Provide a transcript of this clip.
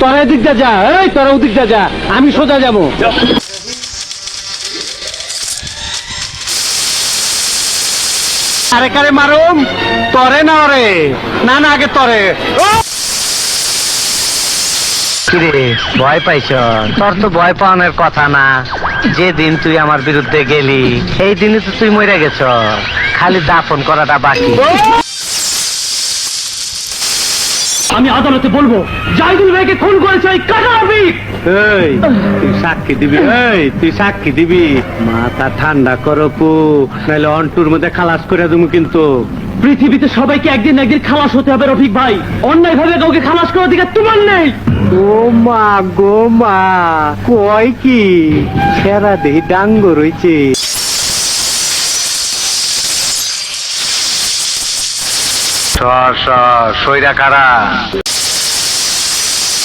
তোরা এদিকটা যা, এই তোরা ওদিকটা যা, আমি সোজা যাবো। আরে কারে মারুম, তরে না রে, না না আগে তরে। কিরে ভয় পাইছ? তোর তো ভয় পাওয়ানোর কথা না। যেদিন তুই আমার বিরুদ্ধে গেলি এই দিনে তো তুই মরে গেছ, খালি দাফন করাটা বাকি। আমি আদালতে বলবো জাহিদুল ভাইকে খুন করেছে ওই কাটা আরবি। এই তুই সাক্ষী দিবি, এই তুই সাক্ষী দিবি। মাথা ঠান্ডা করো পু, নাহলে অন্টুর মধ্যে খালাস করে দেবো কিন্তু। পৃথিবীতে সবাইকে একদিন না একদিন খালাস হতে হবে রফিক ভাই, অন্যায় ভাবে কাউকে খালাস করার দিকে তোমার নেই। ও মা গো মা, কয় কি সেরা দেহি ডাঙ্গ রয়েছে। সর সর, সইরা কারা।